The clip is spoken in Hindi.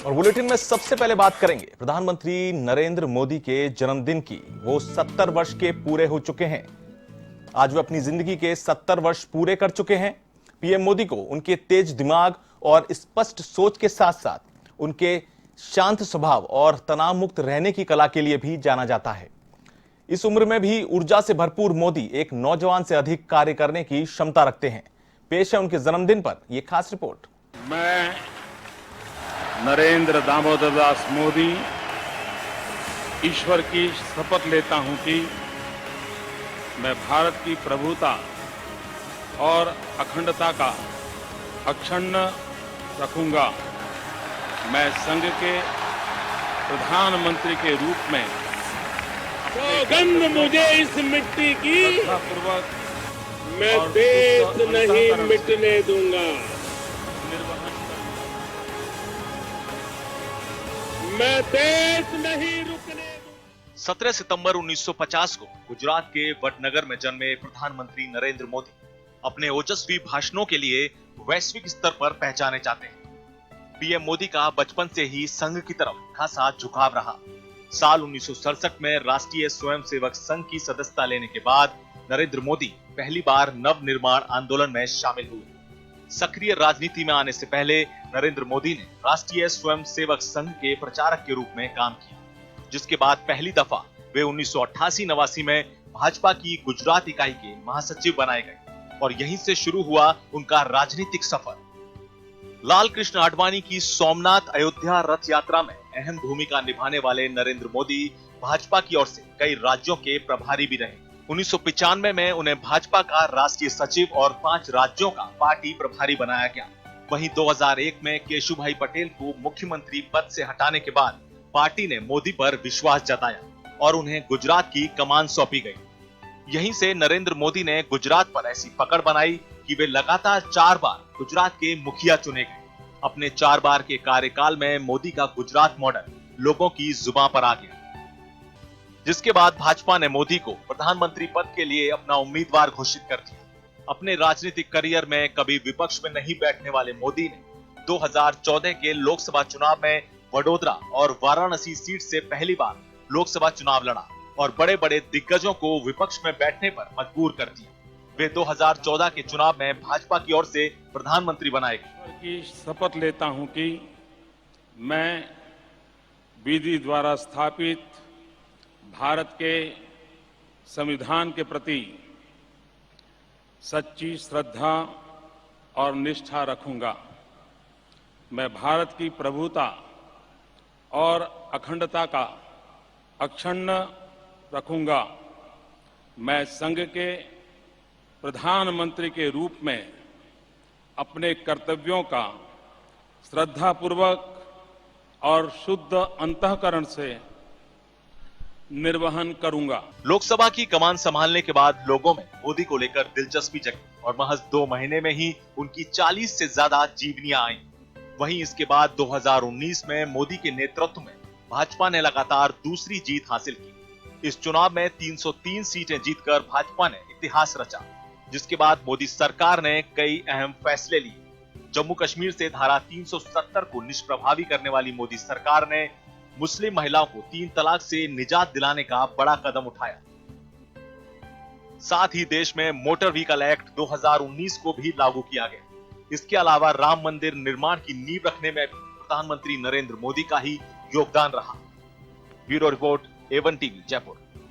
और बुलेटिन में सबसे पहले बात करेंगे प्रधानमंत्री नरेंद्र मोदी के जन्मदिन की। वो 70 वर्ष के पूरे हो चुके हैं। आज वे अपनी जिंदगी के 70 वर्ष पूरे कर चुके हैं। पीएम मोदी को उनके तेज दिमाग और स्पष्ट सोच के साथ साथ उनके शांत स्वभाव और तनाव मुक्त रहने की कला के लिए भी जाना जाता है। इस उम्र में भी ऊर्जा से भरपूर मोदी एक नौजवान से अधिक कार्य करने की क्षमता रखते हैं। पेश है उनके जन्मदिन पर यह खास रिपोर्ट। मैं नरेंद्र दामोदर दास मोदी ईश्वर की शपथ लेता हूं कि मैं भारत की प्रभुता और अखंडता का अक्षुण्ण रखूंगा। मैं संघ के प्रधानमंत्री के रूप में सौगंध मुझे इस मिट्टी की श्रद्धापूर्वक मैं देश नहीं मिटने दूंगा। मैं देश नहीं रुकने दूंगा। 17 सितंबर 1950 को गुजरात के वडनगर में जन्मे प्रधानमंत्री नरेंद्र मोदी अपने ओजस्वी भाषणों के लिए वैश्विक स्तर पर पहचाने जाते हैं। पीएम मोदी का बचपन से ही संघ की तरफ खासा झुकाव रहा। साल 1967 में राष्ट्रीय स्वयंसेवक संघ की सदस्यता लेने के बाद नरेंद्र मोदी पहली बार नव निर्माण आंदोलन में शामिल हुए। सक्रिय राजनीति में आने से पहले नरेंद्र मोदी ने राष्ट्रीय स्वयंसेवक संघ के प्रचारक के रूप में काम किया, जिसके बाद पहली दफा वे 1988-89 में भाजपा की गुजरात इकाई के महासचिव बनाए गए और यहीं से शुरू हुआ उनका राजनीतिक सफर। लाल कृष्ण आडवाणी की सोमनाथ अयोध्या रथ यात्रा में अहम भूमिका निभाने वाले नरेंद्र मोदी भाजपा की ओर से कई राज्यों के प्रभारी भी रहे। 1995 में उन्हें भाजपा का राष्ट्रीय सचिव और 5 राज्यों का पार्टी प्रभारी बनाया गया। वहीं 2001 में केशुभाई पटेल को मुख्यमंत्री पद से हटाने के बाद पार्टी ने मोदी पर विश्वास जताया और उन्हें गुजरात की कमान सौंपी गई। यहीं से नरेंद्र मोदी ने गुजरात पर ऐसी पकड़ बनाई कि वे लगातार 4 बार गुजरात के मुखिया चुने गए। अपने 4 बार के कार्यकाल में मोदी का गुजरात मॉडल लोगों की जुबान पर आ गया, जिसके बाद भाजपा ने मोदी को प्रधानमंत्री पद के लिए अपना उम्मीदवार घोषित कर दिया। अपने राजनीतिक करियर में कभी विपक्ष में नहीं बैठने वाले मोदी ने 2014 के लोकसभा चुनाव में वडोदरा और वाराणसी सीट से पहली बार लोकसभा चुनाव लड़ा और बड़े बड़े दिग्गजों को विपक्ष में बैठने पर मजबूर कर दिया। वे 2014 के चुनाव में भाजपा की ओर से प्रधानमंत्री बनाए गए। की शपथ लेता हूं कि मैं विधि द्वारा स्थापित भारत के संविधान के प्रति सच्ची श्रद्धा और निष्ठा रखूंगा। मैं भारत की प्रभुता और अखंडता का अक्षुण्ण रखूंगा। मैं संघ के प्रधानमंत्री के रूप में अपने कर्तव्यों का श्रद्धापूर्वक और शुद्ध अंतःकरण से निर्वहन करूंगा। लोकसभा की कमान संभालने के बाद लोगों में मोदी को लेकर दिलचस्पी जगी और महज 2 महीने में ही उनकी 40 से ज्यादा जीवनियां आईं। वहीं इसके बाद 2019 में मोदी के नेतृत्व में भाजपा ने लगातार दूसरी जीत हासिल की। इस चुनाव में 303 सीटें जीतकर भाजपा ने इतिहास रचा, जिसके बाद मोदी सरकार ने कई अहम फैसले लिए। जम्मू कश्मीर से धारा 370 को निष्प्रभावी करने वाली मोदी सरकार ने मुस्लिम महिलाओं को 3 तलाक से निजात दिलाने का बड़ा कदम उठाया। साथ ही देश में मोटर व्हीकल एक्ट 2019 को भी लागू किया गया। इसके अलावा राम मंदिर निर्माण की नींव रखने में प्रधानमंत्री नरेंद्र मोदी का ही योगदान रहा। Bureau report, A1 TV, Jaipur.